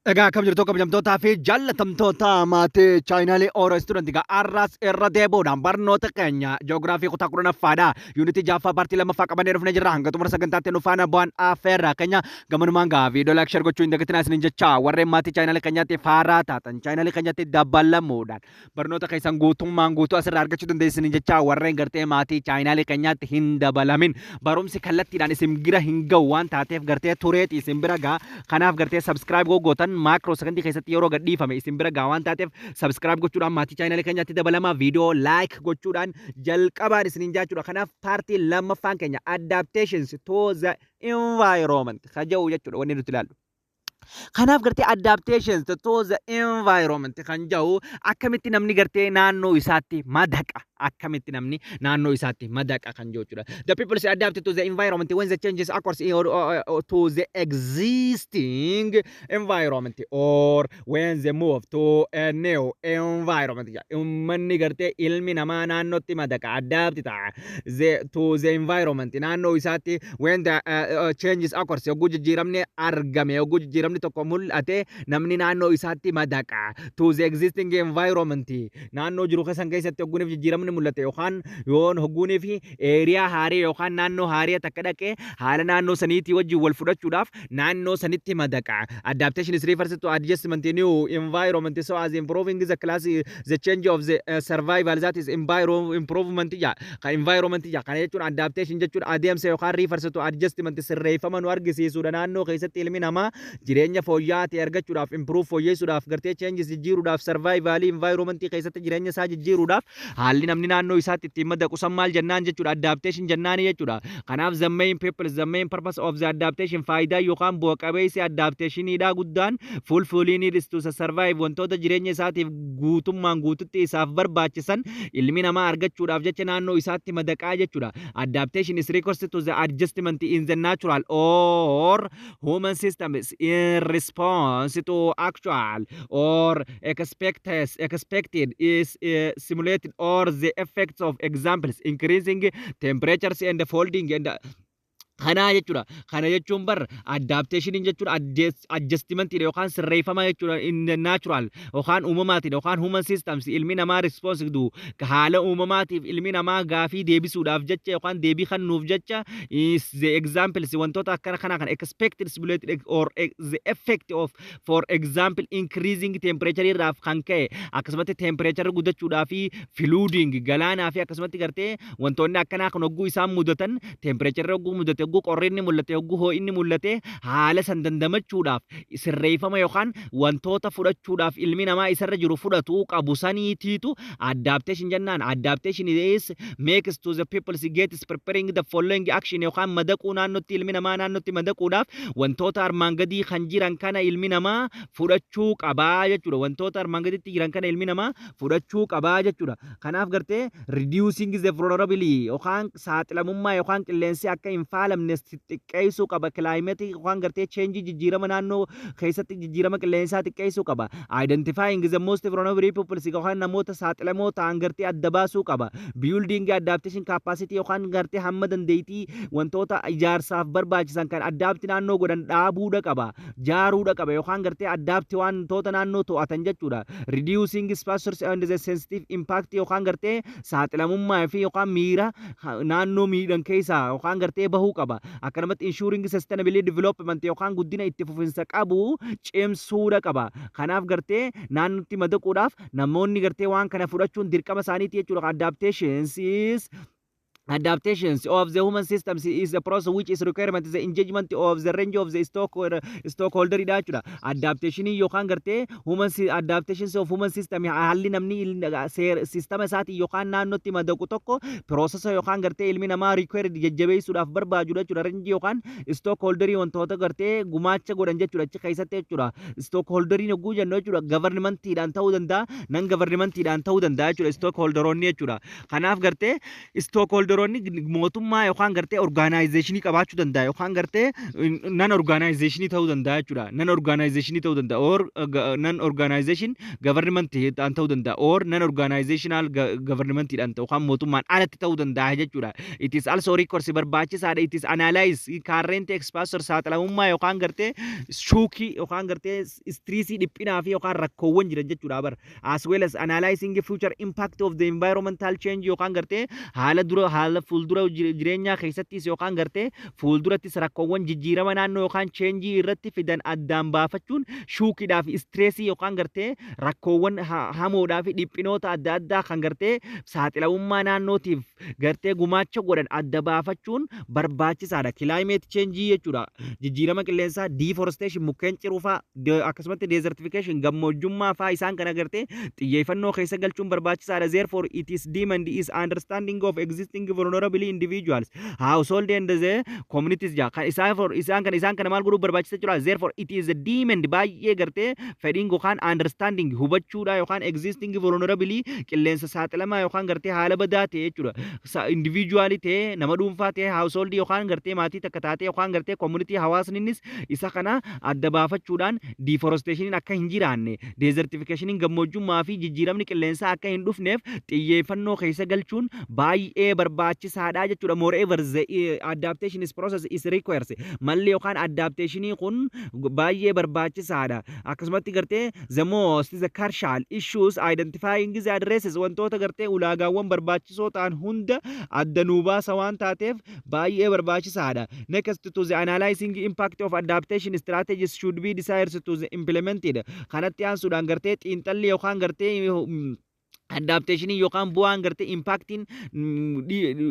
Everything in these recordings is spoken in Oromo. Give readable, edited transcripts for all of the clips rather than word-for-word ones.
Egaa kam jirtu kabajamtootaa fi jaallatamtoota maatii chaayinaalee Ooroo Istuudantii egaa arraas irra deebi'uudhaan barnoota keenya ji'oogiraafii kutaa 10ffaadha. Yuunitii 6ffaa paartii 2ffaa qabannee dhufnee jirra. Hanga xumura sagantaatti nu faana bu'aan affeerra keenya gamanummaan gaa viidiyoo laayik sheer gochuu hin dagatinaa isiniin jecha warreen maatii chaayinaalee keenyaatti faaraa taatan chaayinaalee keenyaatti dabalamuudhaan barnoota keessan guutummaan guutuu asirraa argachuu dandeessanii jecha warreen gartee maatii chaayinaalee keenyaatti hin dabalamin barumsi kallattiidhaan isin bira hin ga'u waan taateef gartee tureeti isin bira gaa kanaaf gartee subscribe goggootan maakiroo sakandii keessatti yeroo gadhiifame isin bira gaa waan taateef subscribe gochuudhaan maatii chaayinaalee keenyaatti dabalamaa viidiyoo laayik gochuudhaan jalqabaan isiniin jaachuudha. Kanaaf paartii lammaffaan keenya adaptations to the environment kaja'u jechuudha wanni nuti ilaallu. Kanaaf gartee adaptations to the environment kan jedhu akkamitti namni gartee naannoo isaatti madaqa akkamitti namni naannoo isaatti madaqa kan jechuudha. The people say adapted to the environment when the changes occurs to the existing environment or when they move to a new environment. Ummanni gartee ilmi namaa naannootti madaqa adapt ta'a to the environment naannoo isaatti when the changes occurs yogguu jijjiiramni argame yogguu jijjiiramni tokko mul'ate namni naannoo isaatti madaqa to the existing environment naannoo jiru keessatti yogguuniif jijjiiramni mul'ate yookaan yoon hogguuniif eeriyaa haarii yookaan naannoo haarii takka dhaqee haala naannoo saniitii wajjin wal fudhachuudhaaf naannoo sanitti madaqa. Adaptation is refers to adjustment in new environment so as improving the class the change of the survival that is improvement ja kan environment ja kana jechuun adaptation jechuun adeemsa yookaan refers to adjustment sirreeffama nu argisiisuudha naannoo keessatti ilmi namaa jireenya fooyya'aa ta'e argachuudhaaf improve fooyyeessuudhaaf gartee changes jijjiiruudhaaf survival environment keessatti jireenya isaa jijjiiruudhaaf haalli namni naannoo isaatti ittiin madaqu san maal jennaan jechuudha adaptation jennaani jechuudha. Kanaaf the main purpose of the adaptation faayidaa yookaan bu'a qabeessi adaptationiidha guddaan fulfilling needs to survive wantoota jireenya isaatiif guutummaan guututti isaaf barbaachisan ilmi namaa argachuudhaaf jecha naannoo isaatti madaqaa jechuudha. Adaptation is recourse to the adjustment in the natural or human systems in response to actual or expected is simulated or the effects of examples increasing temperatures and folding and kana jechuudha. Kana jechuun bar adaptation jechuudha adjustment yookaan sirreeffama jechuudha in the natural yookaan uumamaatiin yookaan human systems ilmi namaa response du haala uumamaatiif ilmi namaa gaafii deebisuudhaaf jecha yookaan deebii kennuuf jecha is the examples wantoota akkana kana kan expected simulated or the effect of for example increasing temperature irraaf kan ka'e akkasumatti temperature guddachuudhaa fi flooding galaanaa fi akkasumatti gartee wantoonni akkanaa kan hogguu isaan mudatan temperature hogguu mudate hogguu qorrinni mul'ate hogguu hoo'inni mul'ate haala san dandamachuudhaaf sirreeffama yookaan wantoota fudhachuudhaaf ilmi namaa isarra jiru fudhatu qabu saniitiitu adaptation jennaan. Adaptation is makes to the people gets preparing the following action yookaan madaquu naannootti ilmi namaa naannootti madaquudhaaf wantoota armaan gadii kan jiran kana ilmi namaa fudhachuu qabaa jechuudha. Wantoota armaan gaditti jiran kana ilmi namaa fudhachuu qabaa jechuudha. Kanaaf gartee reducing the vulnerability yookaan saaxilamummaa yookaan qilleensi akka hin faalamne xiqqeessuu qaba. Climate yookaan gartee change jijjiirama naannoo keessatti jijjiirama qilleensaa xiqqeessuu qaba. Identifying the most vulnerable people yookaan namoota saaxilamoo ta'an gartee adda baasuu qaba. Building adaptation capacity yookaan gartee hamma dandeettii wantoota ijaarsaaf barbaachisan kan adapt naannoo godhan dhaabuudha qaba. Jaaruudha qaba yookaan gartee adapt wantoota naannoo to'atan jechuudha. Reducing stressors and the sensitive impact yookaan gartee saaxilamummaa fi yookaan miira naannoo miidhan keessaa yookaan gartee bahuu qaba. Akkanumatti ensuring sustainable development yookaan guddina itti fufinsa qabu cimsuudha qaba. Kanaaf gartee naannootti madaquudhaaf namoonni gartee waan kana fudhachuun dirqama isaaniiti jechuudha. Adaptations of the human systems is a process which is requirement the engagement of the range of the stockholder jechuudha. Adaptation yookaan gartee adaptations of human system haalli namni sistema isaati yookaan naannootti madaqu tokko process yookaan gartee ilmi namaa required jajjabeessuudhaaf barbaadu jechuudha. Range yookaan stockholder wantoota gartee gumaacha godhan jechuudha achi keessatti jechuudha. Stockholderiin yogguu jennu jechuudha governmentiidhaan ta'uu danda'a nan governmentiidhaan ta'uu danda'a jechuudha stockholderoonni jechuudha. Kanaaf gartee stockholder seektaroonni mootummaa yookaan gartee orgaanaayizeeshinii qabaachuu danda'a yookaan gartee nan orgaanaayizeeshinii ta'uu danda'a jechuudha. Nan orgaanaayizeeshinii ta'uu danda'a or nan orgaanaayizeeshin gavarnimantiidhaan ta'uu danda'a or nan orgaanaayizeeshinaal gavarnimantiidhaan ta'u yookaan mootummaan alatti ta'uu danda'a jechuudha. It is also recourse barbaachisaadha. It is analyze current exposure saaxilamummaa yookaan gartee shuukii yookaan gartee istiriisii dhiphinaa fi yookaan rakkoowwan jiran jechuudha bar. As well as analyzing the future impact of the environmental change yookaan gartee haala fuuldura jireenyaa keessattis yookaan gartee fuuldurattis rakkoowwan jijjiirama naannoo yookaan cheenjii irratti fidan addaan baafachuun shuukiidhaaf istireesii yookaan gartee rakkoowwan hamoodhaa fi dhiphinoota adda addaa kan gartee saaxilamummaa naannootiif gartee gumaacha godhan adda baafachuun barbaachisaadha. Climate change jechuudha. Jijjiirama qilleensaa, deforestation mukkeen ciruufaa, akkasumatti desertification gammoojjummaa faa isaan kana gartee xiyyeeffannoo keessa galchuun barbaachisaadha. Therefore it is deemed is understanding of existing vulnerable individuals, household and the communities ja kan isaan kana maal godhuu barbaachisa jechuudha. Therefore it is deemed baay'ee gartee fedhiin yookaan understanding hubachuudha yookaan existing vulnerable qilleensa saaxilamaa yookaan gartee haala badaa ta'e jechuudha. Individual ta'e nama dhuunfaa ta'e household yookaan gartee maatii takka taate yookaan gartee community hawaasninnis isa kana adda baafachuudhaan deforestationin akka hin jiraanne, desertificationin gammoojjummaa fi jijjiiramni qilleensaa akka hin dhufneef xiyyeeffannoo keessa galchuun baay'ee barbaachisaadha jechuudha. Moreover the adaptation process is requires malli yookaan adaptationii kun baay'ee barbaachisaadha. Akkasumatti gartee the most the crucial issues identifying the addresses wantoota gartee ulaagaawwan barbaachisoo ta'an hunda adda nuu baasa waan taateef baay'ee barbaachisaadha. Next to the analyzing impact of adaptation strategies should be decided to the implemented. Kanatti aansuudhaan gartee xiinxalli yookaan gartee adaptation yookaan bu'aan gartee impactiin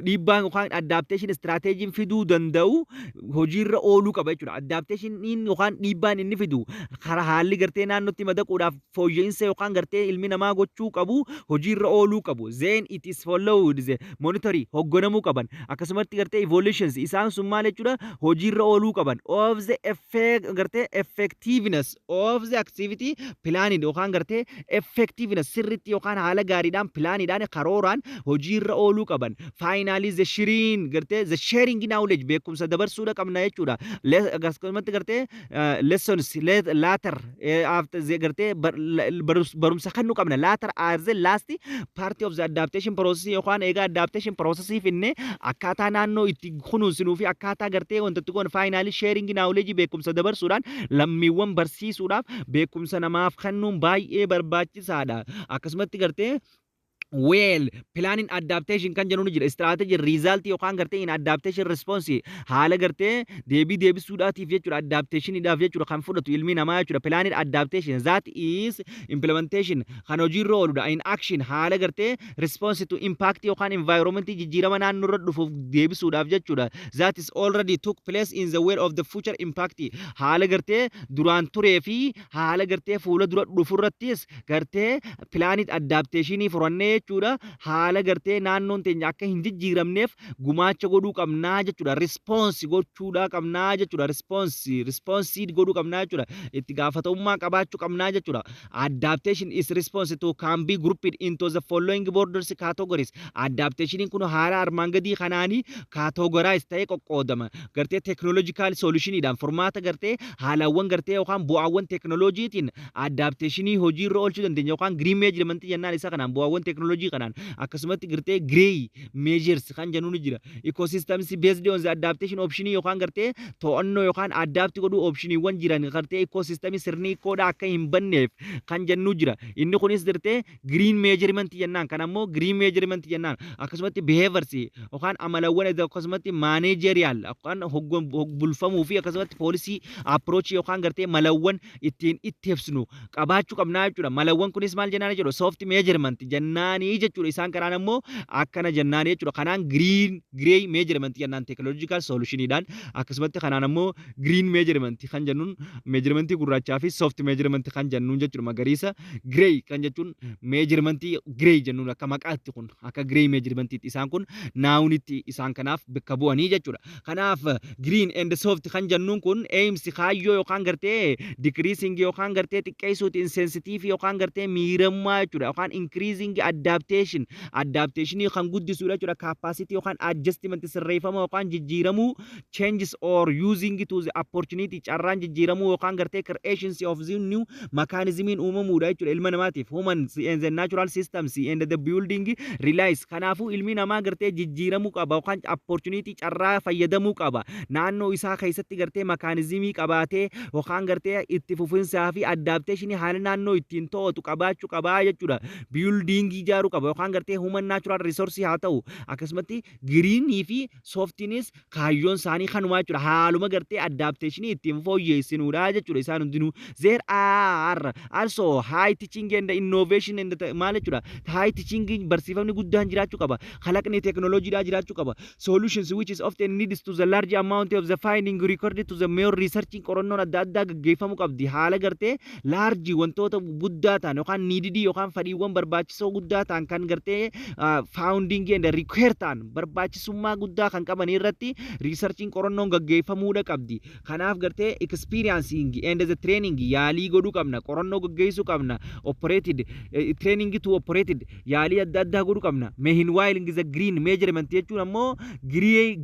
dhiibbaan yookaan adaptation strategiin fiduu danda'u hojiirra ooluu qaba jechuudha. Adaptationiin yookaan dhiibbaan inni fidu karaa haalli gartee naannootti madaquudhaaf fooyya'insa yookaan gartee ilmi namaa gochuu qabu hojiirra ooluu qabu. Then it is followed monitoring hoogganamuu qaban. Akkasumatti gartee evolutions isaan sun maal jechuudha hojiirra ooluu qaban. Of the effect gartee effectiveness of the activity planning yookaan gartee effectiveness sirriitti yookaan haala gaariidhaan pilaaniidhaan karooraan hojiirra ooluu qaban. Finally the sharing knowledge beekumsa dabarsuudha qabna jechuudha. Akkasumatti gartee lessons later after gartee barumsa kannuu qabna. Later as the last part of the adaptation process yookaan egaa adaptation process finne akkaataa naannoo itti kunuunsinuu fi akkaataa gartee wantoota kun finally sharing knowledge beekumsa dabarsuudhaan lammiiwwan barsiisuudhaaf beekumsa namaaf kennuun baay'ee barbaachisaadha. Akkasumatti gartee well planning adaptation kan jennu jira strategy result yookaan gartee in adaptation response haala gartee deebisuudhaatiif jechuudha adaptationiidhaaf jechuudha kan fudhatu ilmi namaa jechuudha. Planning adaptation that is implementation kan hojiirra ooludha. In action haala gartee response to impact yookaan environment jijjiirama naannoorra dhufuuf deebisuudhaaf jechuudha. That is already took place in the way of the future impact haala gartee duraan turee fi haala gartee fuula dura dhufurrattis gartee planning adaptationii furannee jechuudha. Haala gartee naannoon teenya akka hin jijjiiramneef gumaacha godhuu qabnaa jechuudha. Response gochuudha qabnaa jechuudha. Response godhuu qabnaa jechuudha. Itti gaafatamummaa qabaachuu qabnaa jechuudha. Adaptation is response to can be grouped into the following borders categories. Adaptation kun haala armaan gadii kanaanii categorize ta'ee qoqqoodama. Gartee technological solutioniidhaan formaata gartee haalawwan gartee yookaan bu'aawwan teknooloojiitiin adaptationii hojiirra oolchuu dandeenya yookaan green measurement jennaan isa kanaan bu'aawwan teknooloojii kanaan akkasumatti gartee grey measures kan jennu ni jira. Ecosystems based on the adaptation optionii yookaan gartee to'annoo yookaan adapt godhuu optioniiwwan jiran gartee ecosystemii sirnii kooda akka hin banneef kan jennu jira. Inni kunis gartee green measurement jennaan kan ammoo green measurement jennaan akkasumatti behaviors yookaan amalawwan akkasumatti managerial yookaan bulfamuu fi akkasumatti policy approach yookaan gartee malawwan ittiin itti ibsinu qabaachuu qabnaa jechuudha. Malawwan kunis maal jennaan jechuudha soft measurement jennaanii jechuudha. Isaan kanaan ammoo akkana jennaanii jechuudha. Kanaan grey measurement jennaan technological solutioniidhaan akkasumatti kanaan ammoo green measurement kan jennuun measurement gurraachaa fi soft measurement kan jennuun jechuudha. Magariisa grey kan jechuun measurement grey jennuun akka maqaatti kun akka grey measurement isaan kun naawunitti isaan kanaaf bakka bu'anii jechuudha. Kanaaf green and soft kan jennuun kun aims kaayyoo yookaan gartee decreasing yookaan gartee xiqqeessuutiin sensitive yookaan gartee miirammaa jechuudha. Yookaan increasing adda adaptation kan guddisuudha jechuudha capacity yookaan adjustment sirreeffama yookaan jijjiiramuu changes or using to the opportunity carraan jijjiiramuu yookaan gartee creations of the new mechanism uumamuudha jechuudha ilma namaatiif humans and the natural systems and the building relies kanaafuu ilmi namaa gartee jijjiiramuu qaba yookaan opportunity carraa fayyadamuu qaba naannoo isaa keessatti gartee mechanism qabaatee yookaan gartee itti fufinsaa fi adaptation haala naannoo ittiin to'atu qabaachuu qabaa jechuudha building ijaaruu qaba yookaan gartee human natural resource haa ta'u akkasumatti green fi softness kaayyoon isaanii kanumaa jechuudha haaluma gartee adaptation ittiin fooyyessinudha jechuudha isaan hundinuu there are also high teaching and innovation and maal jechuudha high teaching barsiifamni guddaan jiraachuu qaba kalaqni teknooloojiidhaa jiraachuu qaba solutions which is often needs to the large amount of the finding recorded to the mere researching qorannoon adda addaa gaggeeffamuu qabdi haala gartee large wantoota guddaa ta'an yookaan needed yookaan fedhiiwwan barbaachisoo guddaa ta'an kan gartee founding and require ta'an barbaachisummaa guddaa kan qaban irratti researching qorannoon gaggeeffamuudha qabdi kanaaf gartee experiencing and the training yaalii godhuu qabna qorannoo gaggeessuu qabna operated training to operated yaalii adda addaa godhuu qabna meanwhile the green measurement jechuun ammoo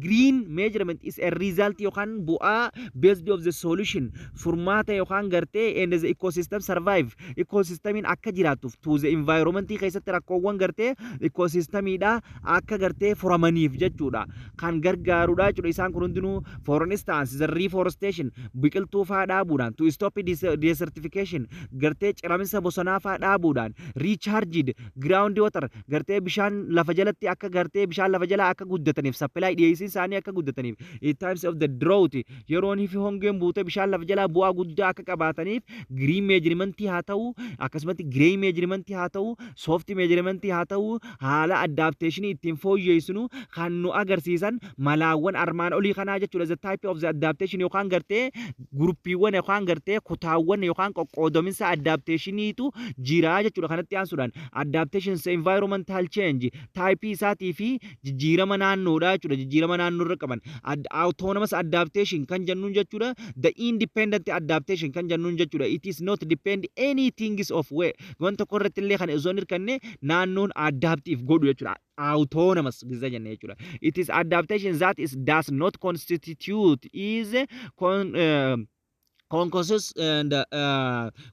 green measurement is a result yookaan bu'aa based of the solution furmaata yookaan gartee and the ecosystem survive ecosystemiin akka jiraatuuf to the environment keessatti rakkoowwan gartee ecosystemiidha akka gartee furamaniif jechuudha kan gargaaruudha jechuudha isaan kun hundinuu for instance the reforestation biqiltuu faa dhaabuudhaan to stop desertification gartee ciraminsa bosonaa faa dhaabuudhaan recharged ground water gartee bishaan lafa jalatti akka gartee bishaan lafa jala akka guddataniif supply dhiyeessiin isaanii akka guddataniif in times of the drought yeroon fi hongeen buute bishaan lafa jala bu'aa guddaa akka qabaataniif green measurement haa ta'u akkasumatti grey measurement haa ta'u soft measurement haa ta'u haala adaptation ittiin fooyyessinu kan nu agarsiisan malaawwan armaan olii kanaa jechuudha the type of the adaptation yookaan gartee gruppiiwwan yookaan gartee kutaawwan yookaan qoqqoodaminsa adaptationiitu jira jechuudha kanatti aansuudhaan adaptation environmental change type isaatii fi jijjiirama naannoodha jechuudha jijjiirama naannoo irra qaban autonomous adaptation kan jennuun jechuudha the independent adaptation kan jennuun jechuudha it is not depend anything is of way wanta tokko irratti illee kan osoo hin hirkanne naannoon adaptive godhu jechuudha autonomous giza jenne jechuudha it is adaptation that is does not constitute is conscious and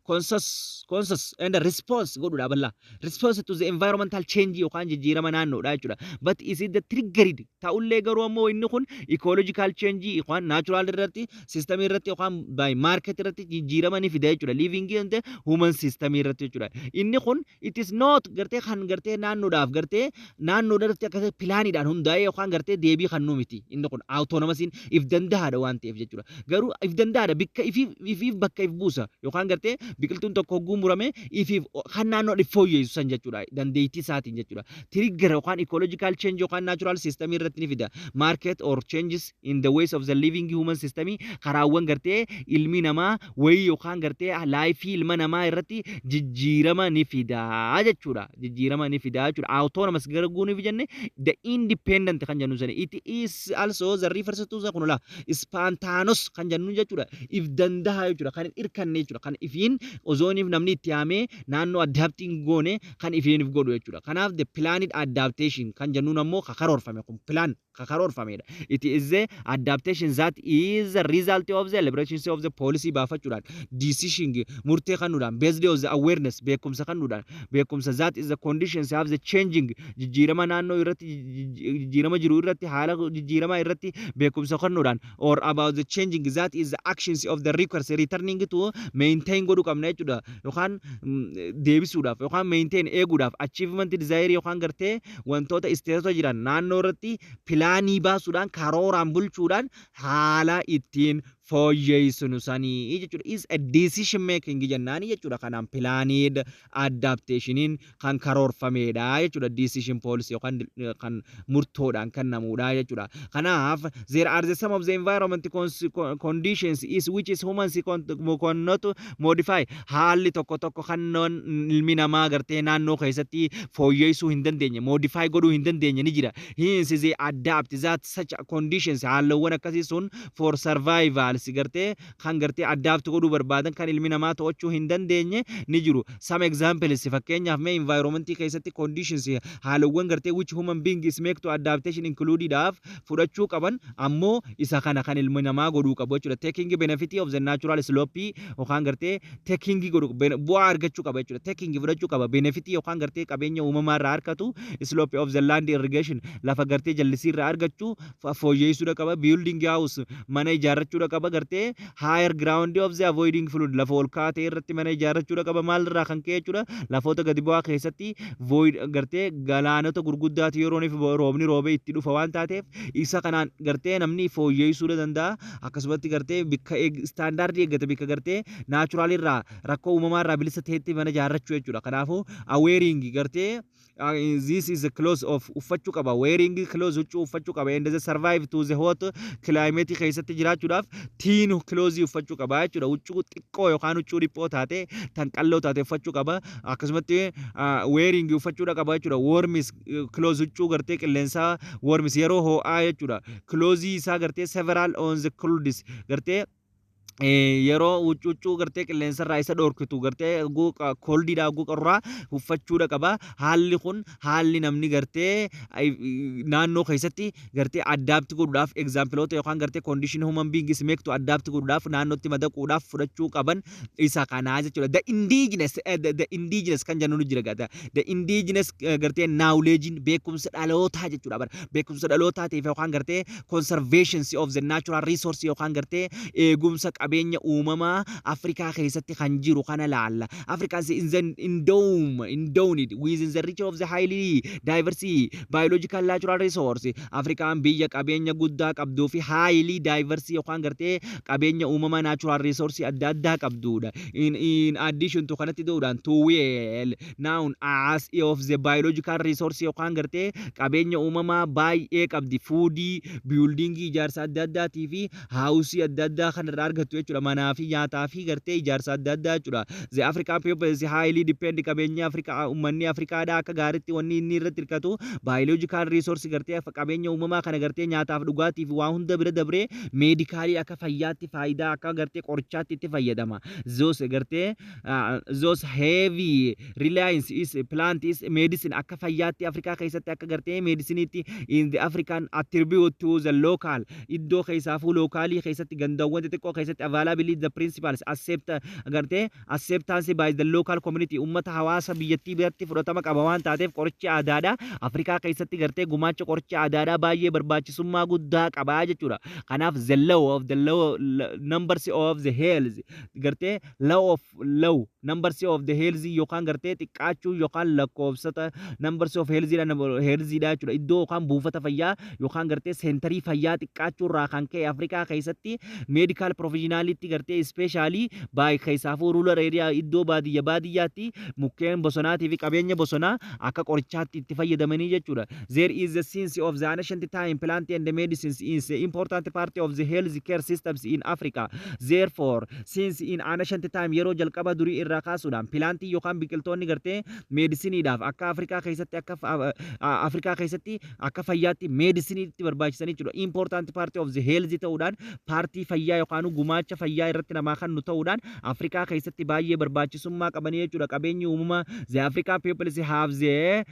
conscious and response godhuudha balla response to the environmental change yookaan jijjiirama naannoodha jechuudha but is it the triggered ta'ullee garuu ammoo inni kun ecological change yookaan natural irratti system irratti yookaan by market irratti jijjiirama ni fida jechuudha living in the human system irratti jechuudha inni kun it is not gartee kan gartee naannoodhaaf gartee naannoodhaatti akka pilaaniidhaan hundaa'ee yookaan gartee deebii kan nu miti inni kun autonomous if danda'aadha waan ta'eef jechuudha garuu if danda'aadha bikka ifiif bakka if buusa yookaan gartee biqiltuun tokko hogguu murame ifiif kan naannoo fooyyessu san jechuudha dandeettii isaatiin jechuudha trigger yookaan ecological change yookaan natural system irratti ni fida market or changes in the ways of the living human system karaawwan gartee ilmi namaa wayii yookaan gartee laayifii ilma namaa irratti jijjiirama ni fida jechuudha jijjiirama ni fida jechuudha autonomous garguu ni jenne the independent kan jennu sani it is also the refers to the kunula spontaneous kan jennu jechuudha if danda'a jechuudha kan irkanne jechuudha kan ifiin ozooniif namni itti yaamee naannoo adapting goone kan ifiiniif godhu jechuudha kanaaf the planned adaptation kan jennuun ammoo karoorfame kun plan karoorfamedha it is the adaptation that is the result of the liberation of the policy baafachuudhaan decision murtee kanuudhaan based on the awareness beekumsa kanuudhaan beekumsa that is the conditions of the changing jijjiirama naannoo irratti jijjiirama jiru irratti haala jijjiirama irratti beekumsa kanuudhaan or about the changing that is the actions of the requires returning to maintain godhu qabna jechuudha yookaan deebisuudhaaf yookaan maintain eeguudhaaf achievement desire yookaan gartee wantoota isteetota jiran naannoo irratti pilaanii baasuudhaan karooraan bulchuudhaan haala ittiin fooyyessinu sanii jechuudha is a decision making jennaani jechuudha kanaan planned adaptationiin kan karoorfamedha jechuudha decision policy yookaan kan murtoodhaan kennamuudha jechuudha kanaaf there are the some of the environment conditions is which is humans cannot modify haalli tokko kan ilmi namaa gartee naannoo keessatti fooyyessuu hin dandeenye modify godhuu hin dandeenye ni jira hence they adapt that such conditions haalawwan akkasii sun for survival animals gartee kan gartee adapt godhuu barbaadan kan ilmi namaa to'achuu hin dandeenye ni jiru. Some examples fakkeenyaaf mee environment keessatti conditions haalawwan gartee which human being is make to adaptation included af fudhachuu qaban ammoo isa kana kan ilmi namaa godhuu qabu jechuudha. Taking benefit of the natural slope yookaan gartee taking godhu bu'aa argachuu qaba jechuudha. Taking fudhachuu qaba benefit yookaan gartee qabeenya uumamaa irraa argatu slope of the land irrigation lafa gartee jallisii irraa argachuu fooyyeessuudha qaba. Building house mana ijaarrachuudha qaba gartee higher ground of the avoiding flood lafa ol ka'aa ta'e irratti mana ijaarrachuudha qaba. Maal irraa kan ka'e jechuudha lafoota gadi bu'aa keessatti void gartee galaanota gurguddaati yerooniif roobni roobee itti dhufa waan taateef isa kanaan gartee namni fooyyeessuudha danda'a. Akkasumatti gartee bikka standardii eeggate bikka gartee naachuraal irraa rakkoo uumamaa irraa bilisa ta'etti mana ijaarrachuu jechuudha. Kanaafuu aweering gartee this is a close of uffachuu qaba. Wearing clothes huccuu uffachuu qaba. And the survive to the hot climate keessatti jiraachuudhaaf tiin clothes uffachuu qaba jechuudha. Huccuu xiqqoo yookaan huccuu dhiphoo taate tan qalloo taate uffachuu qaba. Akkasumatti wearing uffachuudha qaba jechuudha. Warm clothes huccuu gartee qilleensaa warm yeroo ho'aa jechuudha. Clothes isaa gartee several on the clothes gartee yeroo huccuu gartee qilleensa irraa isa dhorkitu gartee koldiidhaa guqarraa uffachuudha qaba. Haalli kun haalli namni gartee naannoo keessatti gartee adapt godhuudhaaf exampleota yookaan gartee condition human beings make to adapt godhuudhaaf naannootti madaquudhaaf fudhachuu qaban isa kanaa jechuudha. The indigenous kan jennu jira gata. The indigenous gartee knowledge beekumsa dhalootaa jechuudha. Beekumsa dhalootaatiif yookaan gartee conservation of the natural resource yookaan gartee eegumsa qabeenya uumamaa Afrikaa keessatti kan jiru kana laalla. Africa is endowed with the riches of the highly diverse biological natural resource. Afrikaan biyya qabeenya guddaa qabduu fi highly diverse yookaan gartee qabeenya uumamaa natural resource adda addaa qabduudha. In addition to kanatti duudhaan to well known as of the biological resource yookaan gartee qabeenya uumamaa baay'ee qabdi. Foodii, building ijaarsa adda addaatii fi housii adda addaa kan irraa argatu jechuudha. Manaa fi nyaataa fi gartee ijaarsa adda addaa jechuudha. The African people is highly depend qabeenya Afrikaa uummanni Afrikaadhaa akka gaariitti wanni inni irratti hirkatu biological resource gartee qabeenya uumamaa kana gartee nyaataaf dhugaatiif waa hunda bira dabree meedikaalii akka fayyaatti faayidaa akka gartee qorichaatti itti fayyadama. Those heavy reliance is plant is medicine akka fayyaatti Afrikaa keessatti akka gartee mediciniitti in the African attribute to the local iddoo keessaafuu lookaalii keessatti gandaawwan xixiqqoo keessatti availability the principles acceptance by the local community ummata hawaasa biyyattii biratti fudhatama qaba waan taateef qorichi aadaadhaa Afrikaa keessatti gartee gumaacha qorichi aadaadhaa baay'ee barbaachisummaa guddaa qaba jechuudha. Kanaaf the numbers of the health gartee numbers of the health yookaan gartee xiqqaachuu yookaan lakkoofsata numbers of health jechuudha. Iddoo yookaan buufata fayyaa yookaan gartee seenterii fayyaa xiqqaachuu irraa kan ka'e Afrikaa keessatti medical provisionality gartee especially by keessaafuu rural area iddoo baadiyyaatti mukkeen bosonaatii fi qabeenya bosonaa akka qorichaatti itti fayyadamanii jechuudha. There is the sense of the ancient time plant and the medicines is an important part of the health care systems in Africa. Therefore, since in ancient time yeroo jalqaba durii irraa kaasuudhaan pilaantii yookaan biqiltoonni gartee meedisiniidhaaf akka Afrikaa keessatti akka fayyaatti meedisiniitti barbaachisan jechuudha. Important part of the health ta'uudhaan paartii fayyaa yookaan gumaacha fayyaa irratti namaa kan nu ta'uudhaan Afrikaa keessatti baay'ee barbaachisummaa qabanii jechuudha. Qabeenyi uumamaa the African peoples have the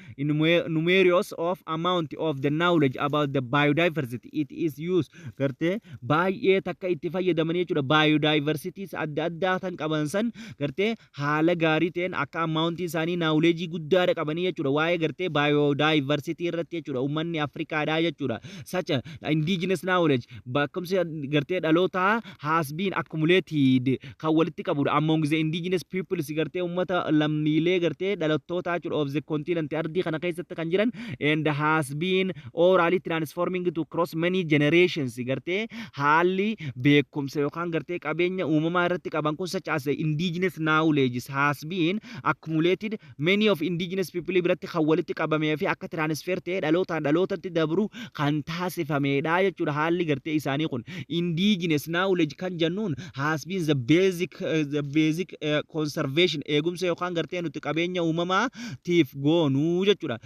numerous of amount of the knowledge about the biodiversity it is used gartee baay'ee takka itti fayyadamanii jechuudha. Biodiversities adda addaa tan qaban san gartee haala gaarii ta'een akka amount isaanii knowledge guddaadha qabanii jechuudha. Waa'ee gartee biodiversity irratti jechuudha. Uummanni Afrikaadhaa jechuudha. Such indigenous knowledge bakkumsi gartee dhaloota has been accumulated kan walitti qabudha. Among the indigenous peoples gartee ummata lammiilee gartee dhalattoota jechuudha of the continent ardii kana keessatti kan jiran and has been orally transforming to cross many generations gartee haalli beekumsa yookaan gartee qabeenya uumamaa irratti qaban kun such as indigenous knowledge has been accumulated many of indigenous people biratti kan walitti qabamee fi akka transfer ta'ee dhalootaan dhalootatti dabru kan taasifamedha jechuudha. Haalli gartee isaanii kun indigenous knowledge kan jennuun has been the basic conservation eegumsa yookaan gartee nuti qabeenya uumamaatiif goonuu jechuudha.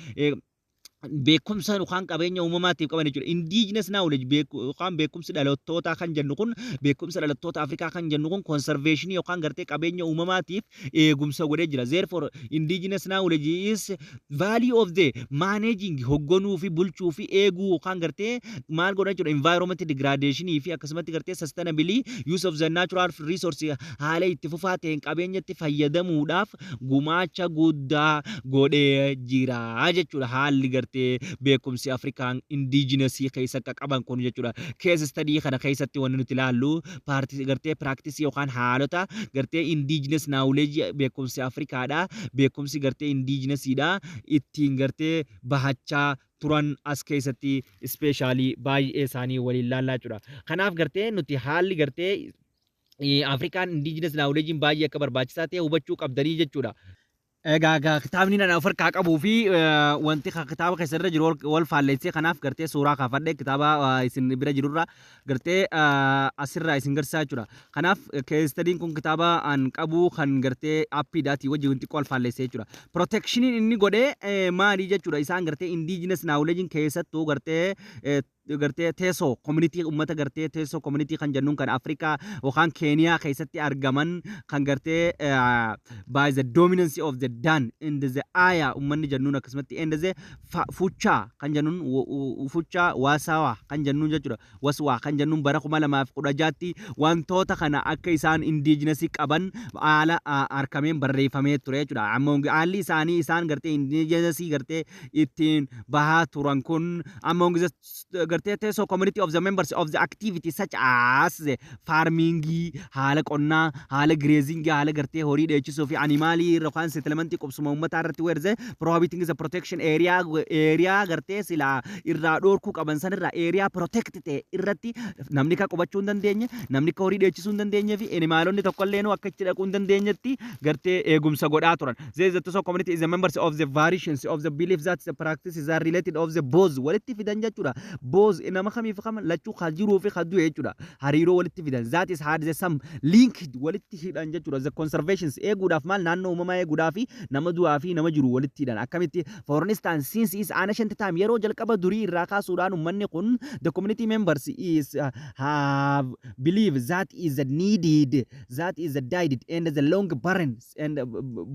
beekumsa yookaan qabeenya uumamaatiif qaban jechuudha. Indigenous knowledge yookaan beekumsi dhalottootaa kan jennu kun beekumsa dhalattoota Afrikaa kan jennu kun conservation yookaan gartee qabeenya uumamaatiif eegumsa godhee jira. Therefore indigenous knowledge is value of the managing hogganuu fi bulchuu fi eeguu yookaan gartee maal godhan jechuudha environment degradation fi akkasumatti gartee sustainably use of the natural resource haala itti fufaa ta'een qabeenyatti fayyadamuudhaaf gumaacha guddaa godhee jira jechuudha. Haalli gartee beekumsi Afrikaan indigenous keessa qaban kun jechuudha. Case study kana keessatti wanti nuti ilaallu paartii gartee practice yookaan haalota gartee indigenous knowledge beekumsi Afrikaadha. Beekumsi gartee indigenousidha. Ittiin gartee bahachaa turan as keessatti especially baay'ee isaanii waliin ilaallaa jechuudha. Kanaaf gartee nuti haalli gartee Afrikaan indigenous knowledge baay'ee akka barbaachisaa ta'e hubachuu qabdanii jechuudha. Egaa kitaabni nana of harkaa qabuu fi wanti kitaaba keessarra jiru wal faallessee kanaaf gartee suuraa kaafadhe kitaaba isin bira jirurra gartee asirraa isin garsiisaa jechuudha. Kanaaf keestadiin kun kitaaba an qabu kan gartee appiidhaatii wajjin xiqqoo wal faallessee jechuudha. Protectioniin inni godhee maali jechuudha. Isaan gartee indigenous knowledge keessattuu gartee teessoo community ummata gartee teessoo community kan jennuun kan Afrikaa yookaan Keeniyaa keessatti argaman kan gartee by the dominance of the Dan in the aya ummanni jennuun akkasumatti and the fucha kan jennuun fucha wasawa kan jennuun jechuudha. Waswa kan jennuun bara 2016tti wantoota kana akka isaan indigenous qaban haala arkameen barreeffamee ture jechuudha. Ammoo haalli isaanii isaan gartee indigenous gartee ittiin bahaa turan kun among the so community of the members of the activity such as farming, hala qonnaa, hala grazing, hala gartee horii dheechisuu fi animalii yookaan settlement qubsuma uummataa irratti weerze prohibiting the protection area gartee sila irraa dhoorkuu qaban san irraa area protected irratti namni ka qubachuu hin dandeenye, namni ka horii dheechisuu hin dandeenye fi animalonni tokkollee akka itti dhaquu hin dandeenyetti gartee eegumsa godhaa turan. The so community is the members of the variations of the belief that the practices are related of the both walitti fidan jechuudha. Inama khamiif kham lachuu khajiru fi khadu jechuudha. Hariiroo walitti fidan. That is had the some link walitti hidhan jechuudha. The conservations eeguudhaaf maal naannoo uumamaa eeguudhaaf nama du'aa fi nama jiru walitti hidhan. Akkamitti for instance since is ancient time yeroo jalqaba durii irraa kaasuudhaan uummanni kun the community members is have believe that is needed, that is died and the long barrens and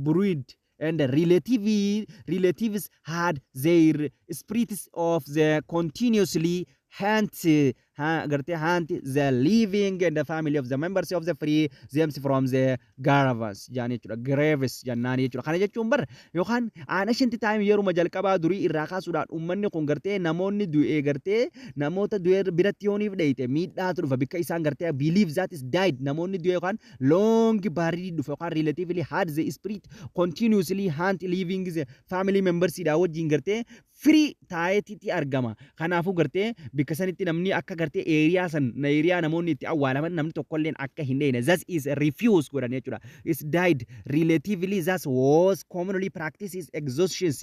brood and relatives had their spirits of the continuously hunt the living and the family of the members of the free them from the garavas graves jannani jechuudha. Kana jechuun bar yookaan ancient time yeruma jalqabaa durii irraa kaasuudhaan uummanni kun gartee namoonni du'ee gartee namoota du'ee biratti yooniif dheeyite miidhaatu dhufa bikka isaan gartee believe that is died namoonni du'ee yookaan long barii dhufa yookaan relatively had the spirit continuously hunt living the family members idhaa wajjin gartee free taa'eetitti argama. Kanaafuu gartee bikka sanitti namni akka gartee area san na area namoonni itti awwaalaman namni tokkolleen akka hin dheeyne that is refuse godhan jechuudha. Is died relatively that was commonly practices exhaustion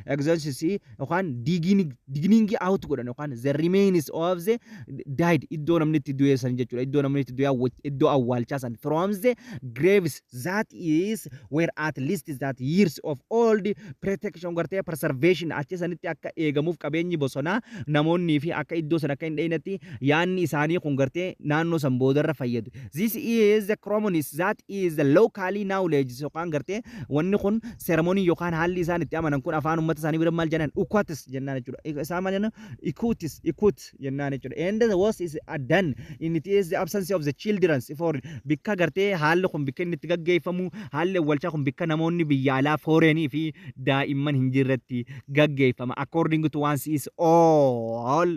yookaan digging out godhan yookaan the remains of the died iddoo namni itti du'e san jechuudha. Iddoo namni itti du'e iddoo awwaalchaa san from the graves that is where at least that years of old protection gartee preservation achi sanitti akka eegamuuf qabeenyi bosonaa namoonni fi akka iddoo san akka hin dheeynetti yaanni isaanii kun gartee naannoo san boodarra fayyadu. This is the ceremonies that is the locally knowledge yookaan gartee wanni kun ceremony yookaan haalli isaan itti amanan kun afaan uummata isaanii bira maal jennan ukutis jennaan jechuudha. Isaan maal jennan ikut jennaan jechuudha. And the worst is done in it is the absence of the children for bikka gartee haalli kun bikka inni itti gaggeeffamu haalli awwaalchaa kun bikka namoonni biyya alaa fooreenii fi daa'imman hin jirretti gaggeeffama. According to one is all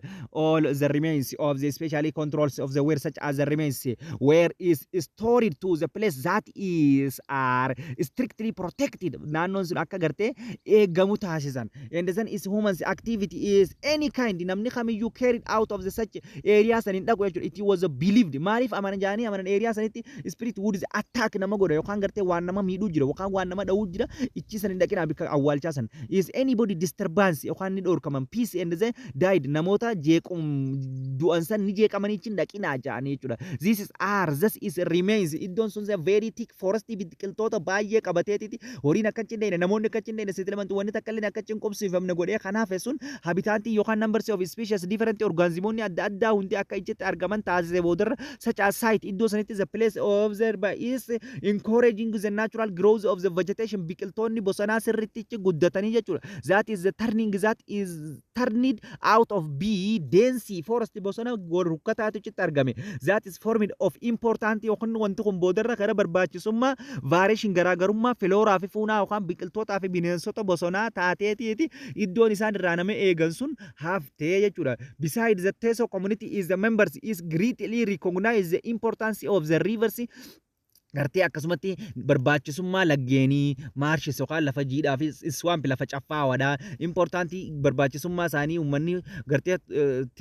the remains of the specially controls of the where such as the remains where is stored to the place that is are strictly protected naannoon sun akka gartee eegamu taasisan. And then is human's activity is any kind namni kamiyyuu carried out of the such area san hin dhaqu jechuudha. It was believed maaliif amanan jaanii amanan area sanitti spirit would attack nama godha yookaan gartee waan nama miidhuu jira yookaan waan nama dha'uu jira ichi san hin dhaqinaa bikka awwaalchaa san. Is anybody disturbance yookaan ni dhorkaman peace and the died namoota jeequm du'an san ni jeeqamanii chin dhaqinaa ja'anii jechuudha. This is R, this is remains. Iddoon sun very thick forest biqiltoota baay'ee qabateetiti horiin akka cindeene namoonni akka cindeene settlement wanni takka illee akka cinqobsiifamne godhee kanaaf sun habitaantii yookaan numbers of species different organismoonni adda addaa hundi akka ijjetti argaman taasisee boodarra such as site iddoo sanitti the place observed by is encouraging the natural growth of the vegetation biqiltoonni bosonaa sirritti guddatanii jechuudha. That is the turning that is turned out of B dense forest bosona rukkataatu citti argame. That is formed of important yookaan wanti kun boodarra gara barbaachisummaa variation garaagarummaa filooraa fi fuunaa yookaan biqiltootaa fi bineensota bosonaa taateetiiti iddoon isaan irraa nama eegan sun haftee jechuudha. Besides the Teso community is the members is greatly recognize the importance of the rivers gartee akkasumatti barbaachisummaa laggeenii maarshis yookaan lafa jiidhaa fi swamp lafa caffaawadha importanti barbaachisummaa isaanii uummanni gartee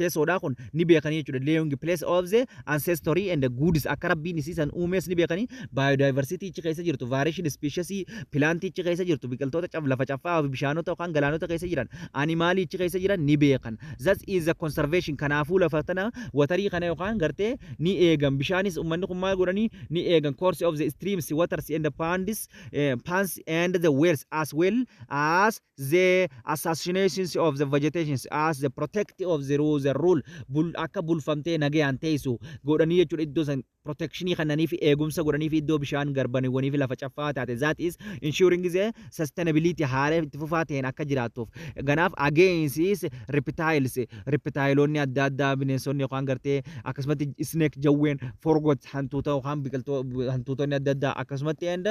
teessoodhaa kun ni beekanii jechuudha. Laying place of the ancestry and the goods akka rabbiin isiisan uumees ni beekanii biodiversity ichi keessa jirtu variation species plant ichi keessa jirtu biqiltoota lafa caffaa fi bishaanota yookaan galaanota keessa jiran animaalii ichi keessa jiran ni beekan. That is the conservation kanaafuu lafa tana watarii kana yookaan gartee ni eegan bishaanis uummanni kun maal godhanii ni eegan of the streams, waters, and the ponds and the wells, as well as the assassinations of the vegetations, as the protective of the rule. Akka bulfamtee nagayaan teessu godhanii jechuudha iddoo san protection kananii fi eegumsa godhanii fi iddoo bishaan garbaniiwwanii fi lafa caffaa taate. That is ensuring the sustainability haala itti fufaa ta'een akka jiraattuuf. Ganaaf against reptiles, reptileonni adda addaa bineensonni yookaan gartee akkasumatti snake jawween forgot hantuuta yookaan biqiltoota hantuutonni adda addaa akkasumatti and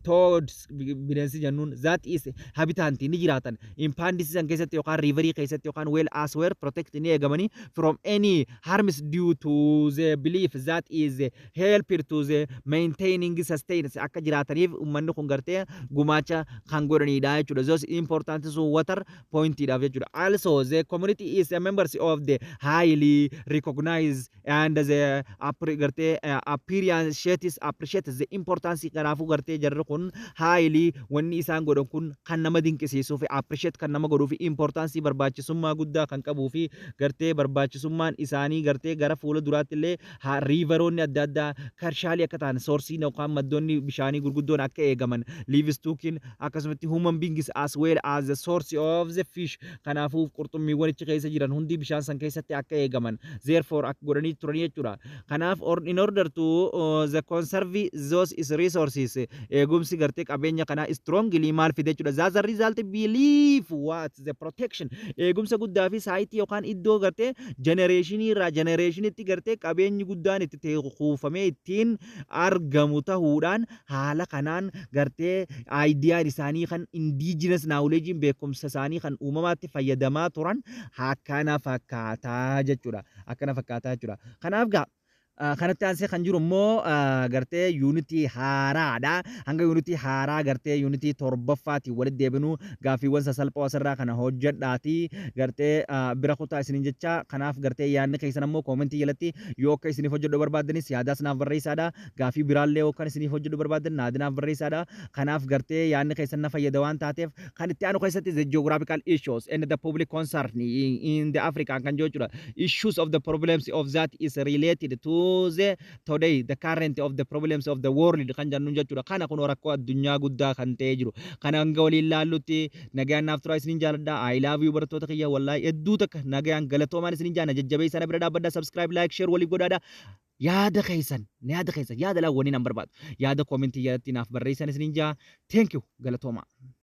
toads bineensi jennuun that is habitanti ni jiraatan in ponds san keessatti yookaan riverii keessatti yookaan well as well protect ni eegamanii from any harms due to the belief that is help to the maintaining sustenance akka jiraataniif uummanni kun gartee gumaacha kan godhanidha jechuudha. Those important so water pointidha jechuudha. Also the community is a members of the highly recognized and the gartee appearance appreciate the importance kanaafuu gartee jarri kun highly wanni isaan godhan kun kan nama dinqisiisuu fi appreciate kan nama godhuu fi importance barbaachisummaa guddaa kan qabuu fi gartee barbaachisummaan isaanii gartee gara fuula duraatti illee riiveroonni adda addaa karshaalii akka ta'an soorsiin yookaan maddoonni bishaanii gurguddoon akka eegaman liivistookiin akkasumatti human beings as well as the source of the fish kanaafuu qurxummiiwwan ichi keessa jiran hundi bishaan san keessatti akka eegaman therefore akka godhanii turanii jechuudha. Kanaaf in order to the conserve those is resources eegumsi gartee qabeenya kana strongly maal fide jechuudha. That's the result believe what the protection eegumsa guddaa fi saayitii yookaan iddoo gartee generation irraa generationitti gartee qabeenyi guddaan itti kuufamee ittiin argamu ta'uudhaan haala kanaan gartee aayidiyaan isaanii kan indigenous knowledge beekumsa isaanii kan uumamaatti fayyadamaa turan akkana fakkaataa jechuudha. Akkana fakkaataa jechuudha. Kanaaf gaa kanatti aansee kan jiru immoo gartee unity haaraadha. Hanga unity haaraa gartee unity torbaffaati walitti deebinuu gaaffiiwwan sasalphoo asirraa kana hojjedhaati gartee bira kutaa isiniin jecha. Kanaaf gartee yaadni keessan immoo koomentii jalatti yoo akka isiniif hojjedhu barbaaddanis yaadaas naaf barreessaadha. Gaaffii biraallee yoo kan isiniif hojjedhu barbaaddan naaf barreessaadha. Kanaaf gartee yaadni keessan na fayyada waan taateef kan itti aanu keessatti the geographical issues and the public concern in the Africa kan jechuudha. Issues of the problems of that is related to the today the current of the problems of the world kan jannu jechuudha. Kana kun rakkoo addunyaa guddaa kan ta'ee jiru. Kana hanga waliin laallutti nagaan naaf turaa isiniin jaalladha. I love you barattoota kiyya wallahi hedduu takka nagaan galatoomaan isiniin jaana jajjabeessaa bira dhaabbadha. Subscribe like share waliif godhaadha. Yaada keessan yaada laawwanii nan barbaadu. Yaada koomentii jalatti naaf barreessan isiniin jaa. Thank you galatoomaa.